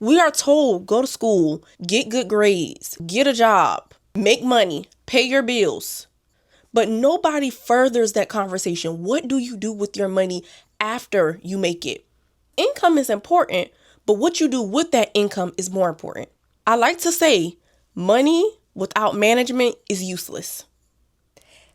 We are told, go to school, get good grades, get a job, make money, pay your bills. But nobody furthers that conversation. What do you do with your money after you make it? Income is important, but what you do with that income is more important. I like to say, money without management is useless.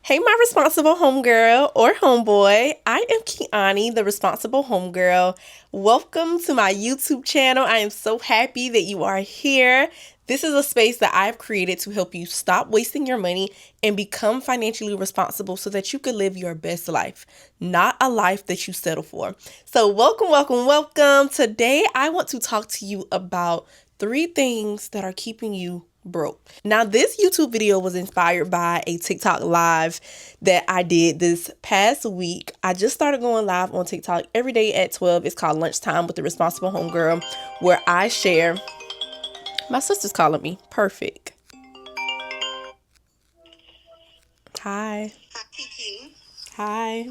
Hey, my responsible homegirl or homeboy. I am Kiani, the responsible homegirl. Welcome to my YouTube channel. I am so happy that you are here. This is a space that I've created to help you stop wasting your money and become financially responsible so that you can live your best life, not a life that you settle for. So welcome. Today, I want to talk to you about 3 things that are keeping you broke. Now, this YouTube video was inspired by a TikTok live that I did this past week. I just started going live on TikTok every day at 12. It's called Lunchtime with the Responsible Homegirl, where I share. My sister's calling me. Perfect. Hi. Hi.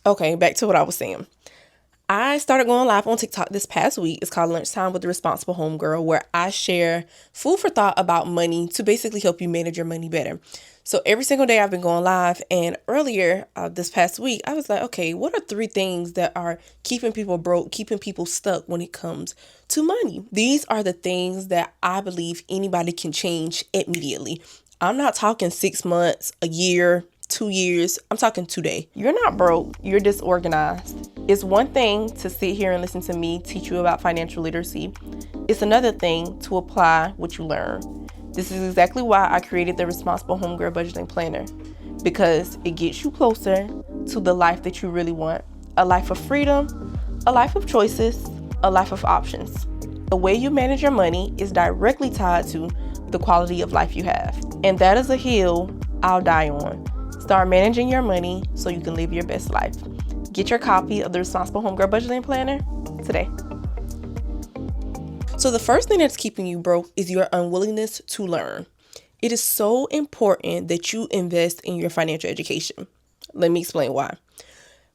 Okay, back to what I was saying. I started going live on TikTok this past week. It's called Lunchtime with the Responsible Homegirl, where I share food for thought about money to basically help you manage your money better. So every single day I've been going live, and earlier this past week, I was like, okay, what are 3 things that are keeping people broke, keeping people stuck when it comes to money? These are the things that I believe anybody can change immediately. I'm not talking 6 months, a year, 2 years. I'm talking today. You're not broke. You're disorganized. It's one thing to sit here and listen to me teach you about financial literacy. It's another thing to apply what you learn. This is exactly why I created the Responsible Homegirl Budgeting Planner, because it gets you closer to the life that you really want. A life of freedom, a life of choices, a life of options. The way you manage your money is directly tied to the quality of life you have. And that is a hill I'll die on. Start managing your money so you can live your best life. Get your copy of the Responsible Homegirl Budgeting Planner today. So the first thing that's keeping you broke is your unwillingness to learn. It is so important that you invest in your financial education. Let me explain why.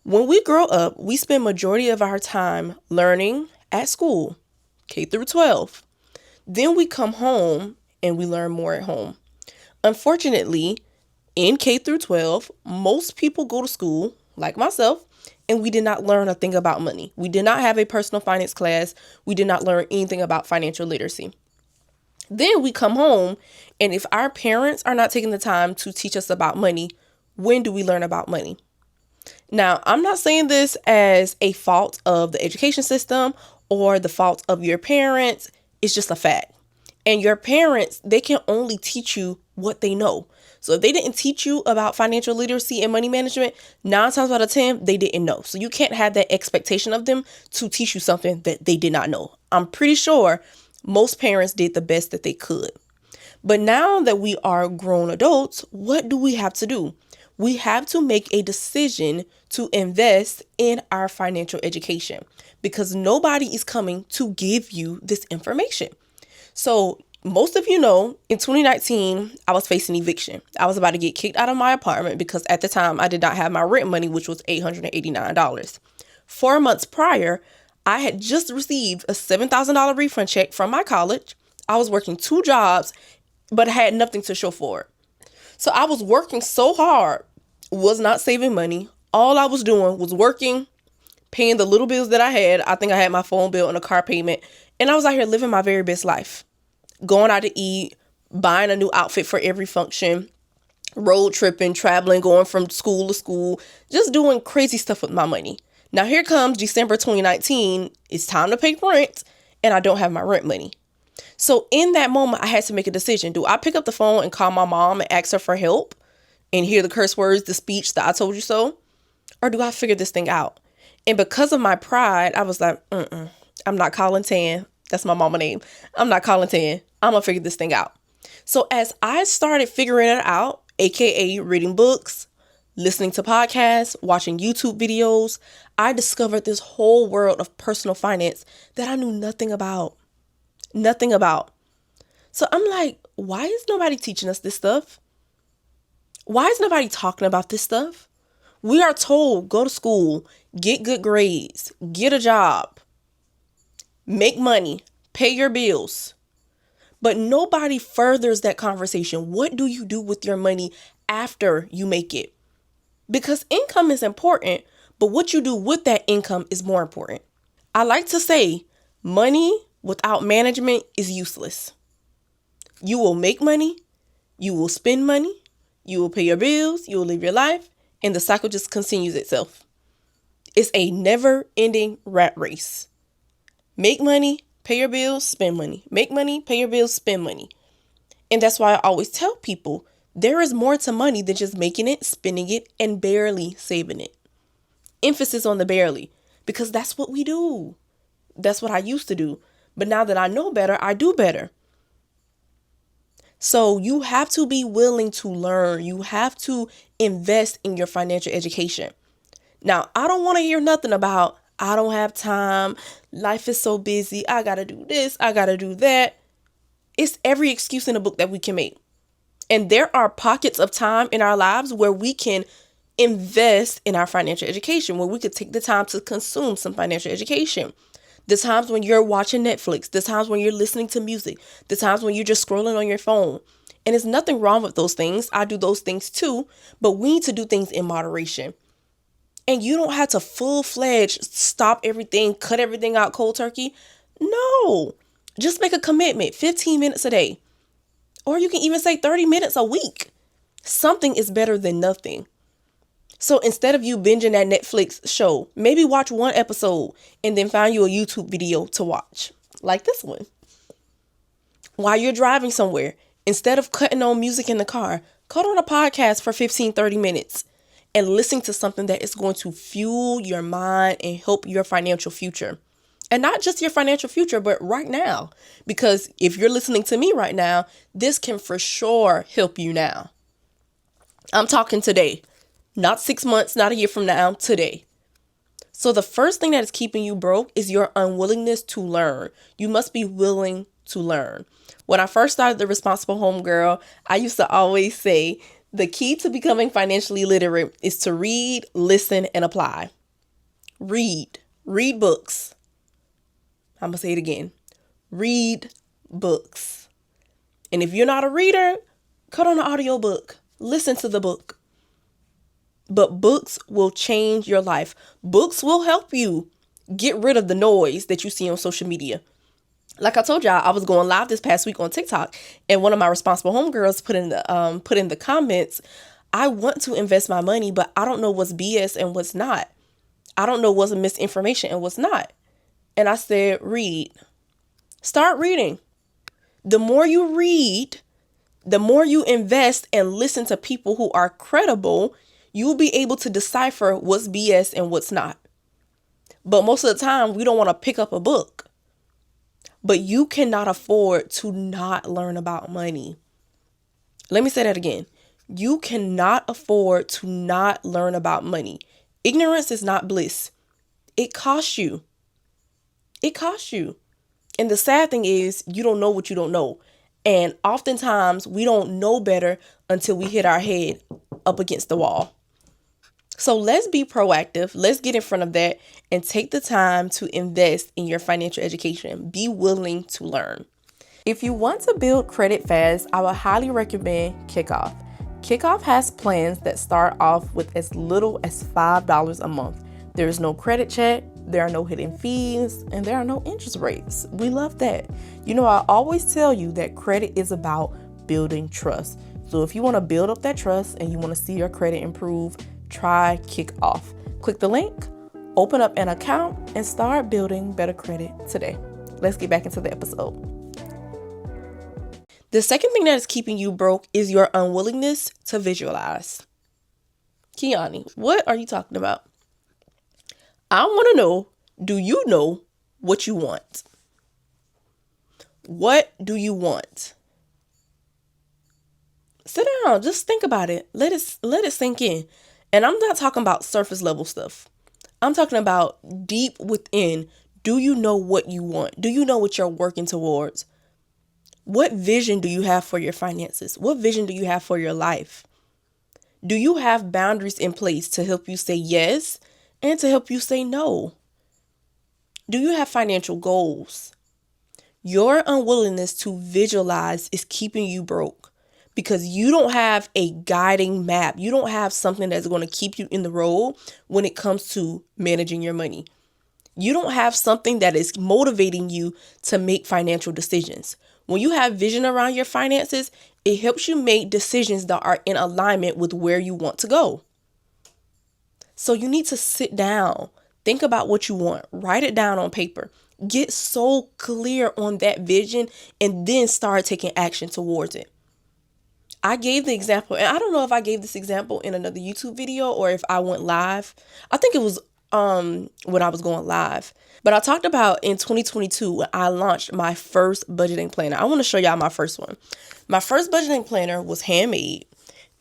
When we grow up, we spend majority of our time learning at school, K through 12. Then we come home and we learn more at home. Unfortunately, in K through 12, most people go to school, like myself, and we did not learn a thing about money. We did not have a personal finance class. We did not learn anything about financial literacy. Then we come home, and if our parents are not taking the time to teach us about money, when do we learn about money? Now, I'm not saying this as a fault of the education system or the fault of your parents. It's just a fact. And your parents, they can only teach you what they know. So if they didn't teach you about financial literacy and money management, 9 times out of 10, they didn't know. So you can't have that expectation of them to teach you something that they did not know. I'm pretty sure most parents did the best that they could. But now that we are grown adults, what do we have to do? We have to make a decision to invest in our financial education, because nobody is coming to give you this information. So most of you know, in 2019, I was facing eviction. I was about to get kicked out of my apartment because at the time I did not have my rent money, which was $889. 4 months prior, I had just received a $7,000 refund check from my college. I was working 2 jobs, but I had nothing to show for it. So I was working so hard, was not saving money. All I was doing was working, paying the little bills that I had. I think I had my phone bill and a car payment. And I was out here living my very best life. Going out to eat, buying a new outfit for every function, road tripping, traveling, going from school to school, just doing crazy stuff with my money. Now here comes December 2019. It's time to pay rent, and I don't have my rent money. So in that moment, I had to make a decision. Do I pick up the phone and call my mom and ask her for help and hear the curse words, the speech that I told you so? Or do I figure this thing out? And because of my pride, I was like, I'm not calling Tan. That's my mama name. I'm not calling Tan. I'm going to figure this thing out. So as I started figuring it out, aka reading books, listening to podcasts, watching YouTube videos, I discovered this whole world of personal finance that I knew nothing about. Nothing about. So I'm like, why is nobody teaching us this stuff? Why is nobody talking about this stuff? We are told, go to school, get good grades, get a job, make money, pay your bills. But nobody furthers that conversation. What do you do with your money after you make it? Because income is important, but what you do with that income is more important. I like to say money without management is useless. You will make money, you will spend money, you will pay your bills, you will live your life, and the cycle just continues itself. It's a never-ending rat race. Make money, pay your bills, spend money. Make money, pay your bills, spend money. And that's why I always tell people there is more to money than just making it, spending it, and barely saving it. Emphasis on the barely, because that's what we do. That's what I used to do. But now that I know better, I do better. So you have to be willing to learn. You have to invest in your financial education. Now, I don't want to hear nothing about, I don't have time. Life is so busy. I got to do this. I got to do that. It's every excuse in the book that we can make. And there are pockets of time in our lives where we can invest in our financial education, where we could take the time to consume some financial education. The times when you're watching Netflix, the times when you're listening to music, the times when you're just scrolling on your phone. And there's nothing wrong with those things. I do those things too, but we need to do things in moderation. And you don't have to full-fledged stop everything, cut everything out cold turkey. No, just make a commitment, 15 minutes a day. Or you can even say 30 minutes a week. Something is better than nothing. So instead of you binging that Netflix show, maybe watch one episode and then find you a YouTube video to watch, like this one. While you're driving somewhere, instead of cutting on music in the car, cut on a podcast for 15, 30 minutes and listen to something that is going to fuel your mind and help your financial future. And not just your financial future, but right now. Because if you're listening to me right now, this can for sure help you now. I'm talking today. Not 6 months, not a year from now, today. So the first thing that is keeping you broke is your unwillingness to learn. You must be willing to learn. When I first started the Responsible Homegirl, I used to always say the key to becoming financially literate is to read, listen, and apply. Read books. I'm going to say it again. Read books. And if you're not a reader, cut on an audiobook. Listen to the book. But books will change your life. Books will help you get rid of the noise that you see on social media. Like I told y'all, I was going live this past week on TikTok, and one of my Responsible Homegirls put in the comments, I want to invest my money, but I don't know what's BS and what's not. I don't know what's misinformation and what's not. And I said, read. Start reading. The more you read, the more you invest and listen to people who are credible, you'll be able to decipher what's BS and what's not. But most of the time, we don't want to pick up a book. But you cannot afford to not learn about money. Let me say that again. You cannot afford to not learn about money. Ignorance is not bliss. It costs you. It costs you. And the sad thing is, you don't know what you don't know. And oftentimes, we don't know better until we hit our head up against the wall. So let's be proactive. Let's get in front of that and take the time to invest in your financial education. Be willing to learn. If you want to build credit fast, I would highly recommend Kikoff. Kikoff has plans that start off with as little as $5 a month. There is no credit check, there are no hidden fees, and there are no interest rates. We love that. You know, I always tell you that credit is about building trust. So if you want to build up that trust and you want to see your credit improve, try Kikoff. Click the link, open up an account, and start building better credit today. Let's get back into the episode. The second thing that is keeping you broke is your unwillingness to visualize. Kiani, what are you talking about? I want to know, do you know what you want? What do you want? Sit down, just think about it. Let it sink in. And I'm not talking about surface level stuff. I'm talking about deep within. Do you know what you want? Do you know what you're working towards? What vision do you have for your finances? What vision do you have for your life? Do you have boundaries in place to help you say yes and to help you say no? Do you have financial goals? Your unwillingness to visualize is keeping you broke because you don't have a guiding map. You don't have something that's going to keep you in the road when it comes to managing your money. You don't have something that is motivating you to make financial decisions. When you have vision around your finances, it helps you make decisions that are in alignment with where you want to go. So you need to sit down, think about what you want, write it down on paper, get so clear on that vision, and then start taking action towards it. I gave the example, and I don't know if I gave this example in another YouTube video or if I went live. I think it was when I was going live. But I talked about in 2022 when I launched my first budgeting planner. I want to show y'all my first one. My first budgeting planner was handmade.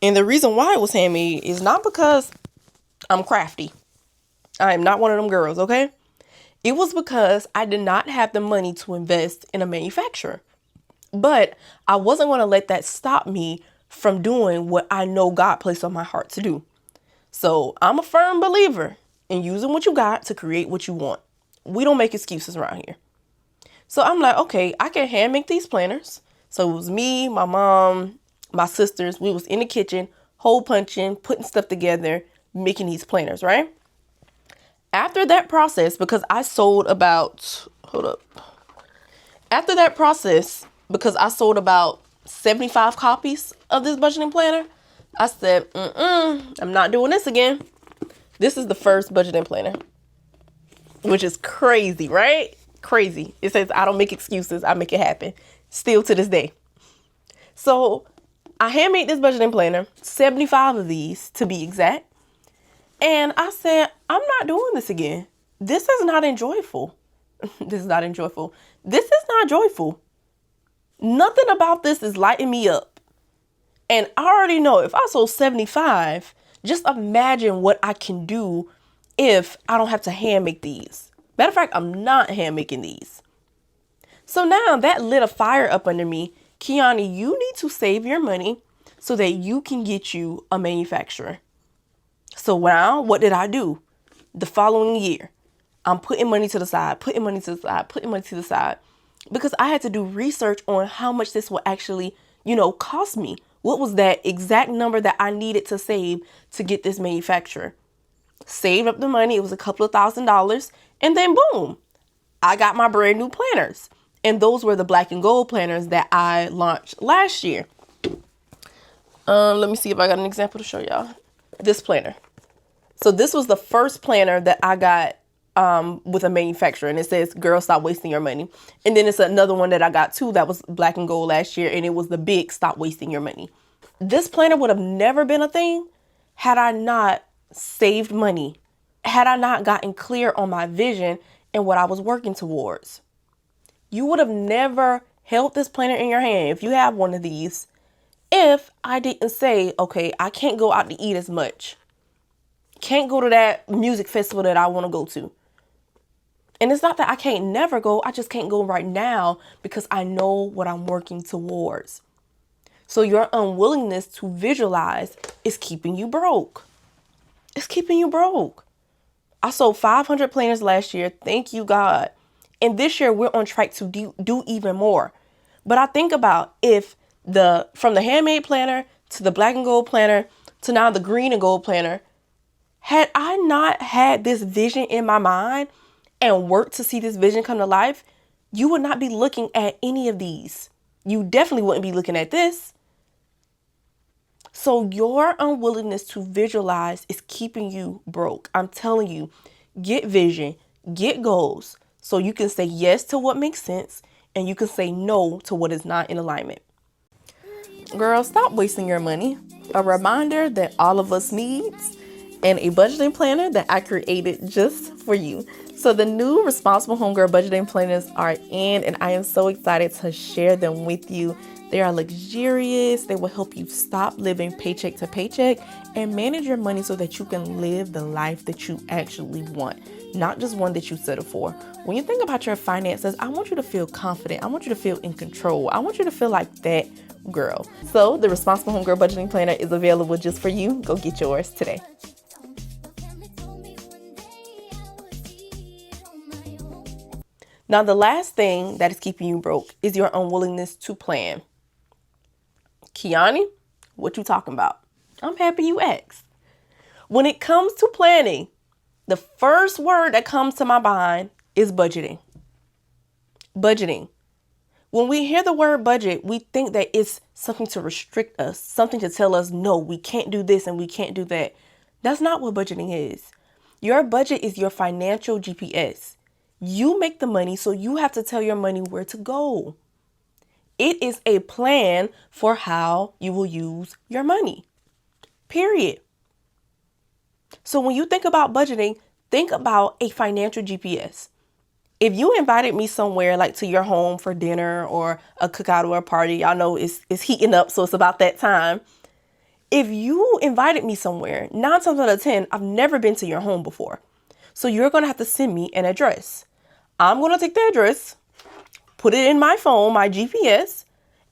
And the reason why it was handmade is not because I'm crafty. I am not one of them girls, okay? It was because I did not have the money to invest in a manufacturer. But I wasn't going to let that stop me from doing what I know God placed on my heart to do. So I'm a firm believer in using what you got to create what you want. We don't make excuses around here. So I'm like, okay, I can hand make these planners. So it was me, my mom, my sisters. We was in the kitchen, hole punching, putting stuff together, making these planners, right? After that process, because I sold about, After that process, because I sold about 75 copies of this budgeting planner, I said, I'm not doing this again. This is the first budgeting planner, which is crazy, right? Crazy. It says, I don't make excuses. I make it happen. Still to this day. So I handmade this budgeting planner, 75 of these to be exact. And I said, I'm not doing this again. This is not enjoyable. This is not enjoyable. This is not joyful. Nothing about this is lighting me up. And I already know if I sold 75, just imagine what I can do if I don't have to hand make these. Matter of fact, I'm not hand making these. So now that lit a fire up under me. Kiani, you need to save your money so that you can get you a manufacturer. So now what did I do? The following year, I'm putting money to the side, putting money to the side, because I had to do research on how much this will actually, cost me. What was that exact number that I needed to save to get this manufacturer? Saved up the money. It was a couple of $1,000s. And then boom, I got my brand new planners. And those were the black and gold planners that I launched last year. Let me see if I got an example to show y'all. This planner. So this was the first planner that I got with a manufacturer, and it says, girl, stop wasting your money. And then it's another one that I got too that was black and gold last year, and it was the big stop wasting your money. This planner would have never been a thing had I not saved money, had I not gotten clear on my vision and what I was working towards. You would have never held this planner in your hand if you have one of these if I didn't say, okay, I can't go out to eat as much. Can't go to that music festival that I want to go to. And it's not that I can't never go. I just can't go right now because I know what I'm working towards. So your unwillingness to visualize is keeping you broke. It's keeping you broke. I sold 500 planners last year. Thank you, God. And this year we're on track to do even more. But I think about if from the handmade planner to the black and gold planner to now the green and gold planner, had I not had this vision in my mind and worked to see this vision come to life, you would not be looking at any of these. You definitely wouldn't be looking at this. So your unwillingness to visualize is keeping you broke. I'm telling you, get vision, get goals, so you can say yes to what makes sense and you can say no to what is not in alignment. Girl, stop wasting your money. A reminder that all of us needs, and a budgeting planner that I created just for you. So the new Responsible Homegirl budgeting planners are in, and I am so excited to share them with you. They are luxurious. They will help you stop living paycheck to paycheck and manage your money so that you can live the life that you actually want, not just one that you settle for. When you think about your finances, I want you to feel confident. I want you to feel in control. I want you to feel like that girl. So the Responsible Homegirl budgeting planner is available just for you. Go get yours today. Now, the last thing that is keeping you broke is your unwillingness to plan. Kiani, what you talking about? I'm happy you asked. When it comes to planning, the first word that comes to my mind is budgeting. Budgeting. When we hear the word budget, we think that it's something to restrict us, something to tell us, no, we can't do this and we can't do that. That's not what budgeting is. Your budget is your financial GPS. You make the money, so you have to tell your money where to go. It is a plan for how you will use your money. Period. So when you think about budgeting, think about a financial GPS. If you invited me somewhere like to your home for dinner or a cookout or a party, y'all know it's heating up, so it's about that time. If you invited me somewhere, 9 times out of 10, I've never been to your home before. So you're going to have to send me an address. I'm going to take the address, put it in my phone, my GPS,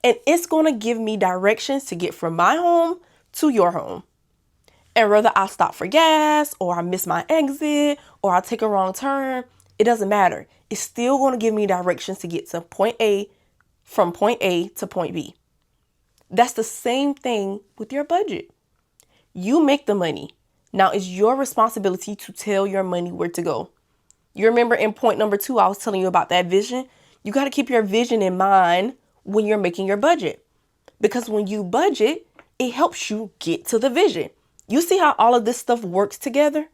and it's going to give me directions to get from my home to your home. And whether I stop for gas or I miss my exit or I take a wrong turn, it doesn't matter. It's still going to give me directions to get to point A from point A to point B. That's the same thing with your budget. You make the money. Now it's your responsibility to tell your money where to go. You remember in point number 2, I was telling you about that vision. You got to keep your vision in mind when you're making your budget. Because when you budget, it helps you get to the vision. You see how all of this stuff works together?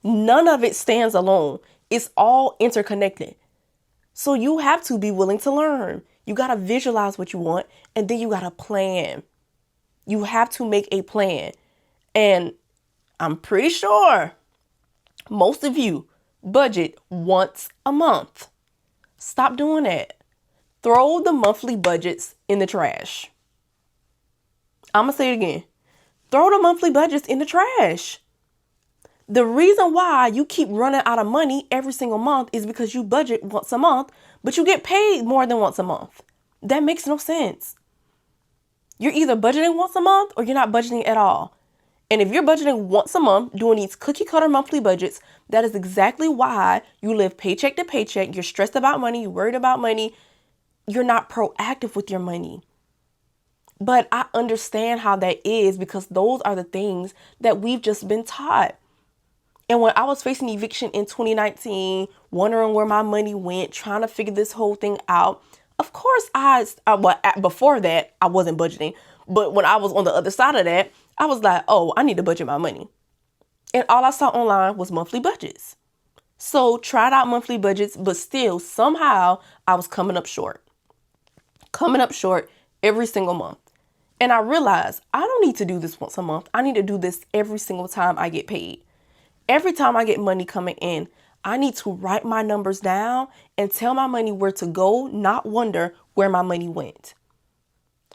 None of it stands alone. It's all interconnected. So you have to be willing to learn. You got to visualize what you want, and then you got to plan. You have to make a plan. And I'm pretty sure most of you budget once a month. Stop doing that. Throw the monthly budgets in the trash. I'm going to say it again. Throw the monthly budgets in the trash. The reason why you keep running out of money every single month is because you budget once a month, but you get paid more than once a month. That makes no sense. You're either budgeting once a month or you're not budgeting at all. And if you're budgeting once a month, doing these cookie cutter monthly budgets, that is exactly why you live paycheck to paycheck. You're stressed about money. You're worried about money. You're not proactive with your money. But I understand how that is because those are the things that we've just been taught. And when I was facing eviction in 2019, wondering where my money went, trying to figure this whole thing out, of course, before that, I wasn't budgeting. But when I was on the other side of that, I was like, oh, I need to budget my money. And all I saw online was monthly budgets. So tried out monthly budgets, but still somehow I was coming up short every single month. And I realized I don't need to do this once a month. I need to do this every single time I get paid. Every time I get money coming in, I need to write my numbers down and tell my money where to go, not wonder where my money went.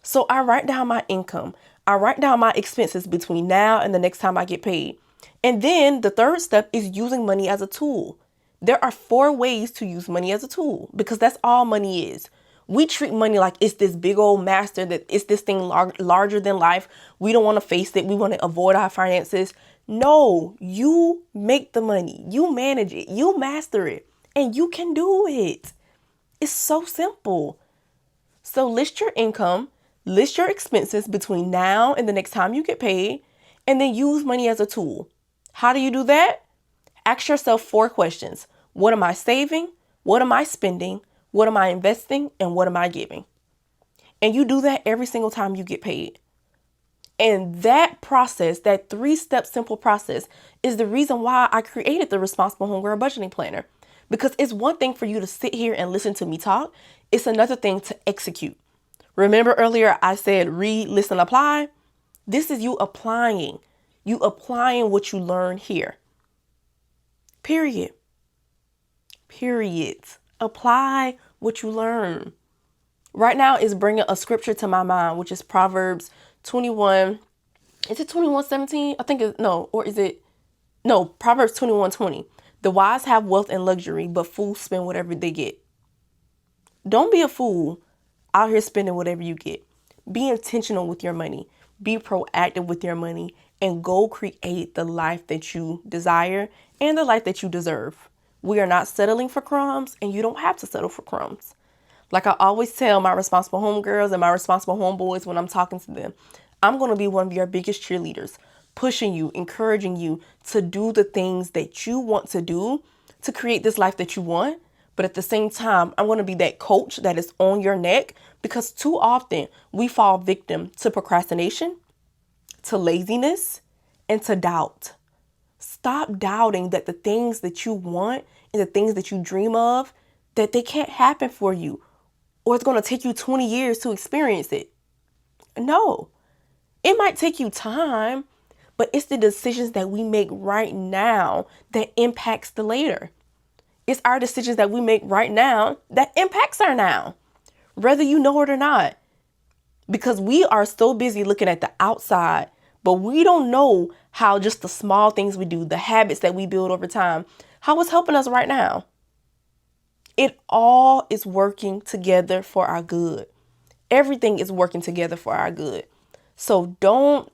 So I write down my income. I write down my expenses between now and the next time I get paid. And then the third step is using money as a tool. There are 4 ways to use money as a tool because that's all money is. We treat money like it's this big old master, that it's this thing larger than life. We don't want to face it. We want to avoid our finances. No, you make the money. You manage it. You master it. And you can do it. It's so simple. So list your income, list your expenses between now and the next time you get paid, and then use money as a tool. How do you do that? Ask yourself 4 questions. What am I saving? What am I spending? What am I investing? And what am I giving? And you do that every single time you get paid. And that process, that 3-step simple process, is the reason why I created the Responsible Homegirl Budgeting Planner. Because it's one thing for you to sit here and listen to me talk. It's another thing to execute. Remember earlier I said read, listen, apply? This is you applying. You applying what you learn here. Period. Apply what you learn. Right now is bringing a scripture to my mind, which is Proverbs 21. Is it 21:17? I think it's Proverbs 21:20. The wise have wealth and luxury, but fools spend whatever they get. Don't be a fool out here spending whatever you get. Be intentional with your money. Be proactive with your money and go create the life that you desire and the life that you deserve. We are not settling for crumbs, and you don't have to settle for crumbs. Like I always tell my responsible homegirls and my responsible homeboys when I'm talking to them, I'm going to be one of your biggest cheerleaders, pushing you, encouraging you to do the things that you want to do to create this life that you want. But at the same time, I'm going to be that coach that is on your neck, because too often we fall victim to procrastination, to laziness, and to doubt. Stop doubting that the things that you want and the things that you dream of, that they can't happen for you, or it's going to take you 20 years to experience it. No, it might take you time, but it's the decisions that we make right now that impacts the later. It's our decisions that we make right now that impacts our now, whether you know it or not. Because we are so busy looking at the outside, but we don't know how just the small things we do, the habits that we build over time, how it's helping us right now. It all is working together for our good. Everything is working together for our good. So don't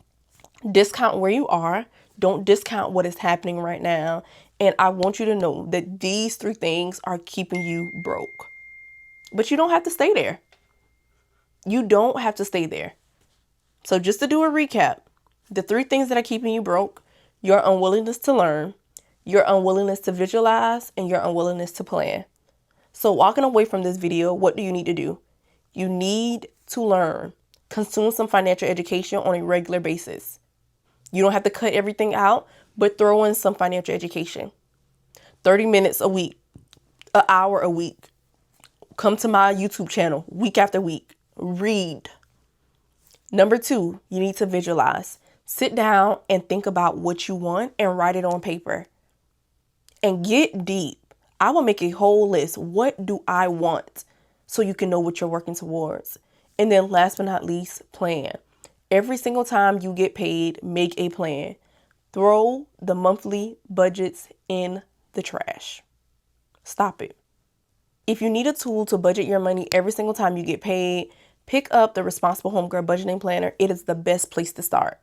discount where you are. Don't discount what is happening right now. And I want you to know that these 3 things are keeping you broke. But you don't have to stay there. You don't have to stay there. So just to do a recap, the 3 things that are keeping you broke: your unwillingness to learn, your unwillingness to visualize, and your unwillingness to plan. So walking away from this video, what do you need to do? You need to learn. Consume some financial education on a regular basis. You don't have to cut everything out, but throw in some financial education. 30 minutes a week, an hour a week. Come to my YouTube channel week after week. Read. Number 2, you need to visualize. Sit down and think about what you want and write it on paper. And get deep. I will make a whole list. What do I want? So you can know what you're working towards. And then last but not least, plan. Every single time you get paid, make a plan. Throw the monthly budgets in the trash. Stop it. If you need a tool to budget your money every single time you get paid, pick up the Responsible Homegirl Budgeting Planner. It is the best place to start.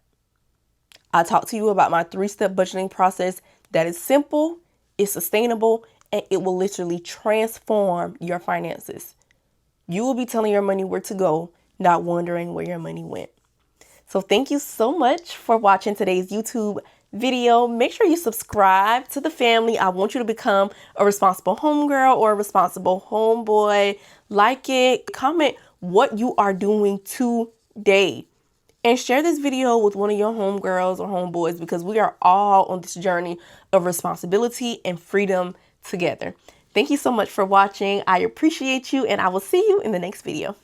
I talked to you about my 3-step budgeting process that is simple, it's sustainable, and it will literally transform your finances. You will be telling your money where to go, not wondering where your money went. So thank you so much for watching today's YouTube video. Make sure you subscribe to the family. I want you to become a responsible homegirl or a responsible homeboy. Like it, comment what you are doing today, and share this video with one of your homegirls or homeboys, because we are all on this journey of responsibility and freedom together. Thank you so much for watching. I appreciate you, and I will see you in the next video.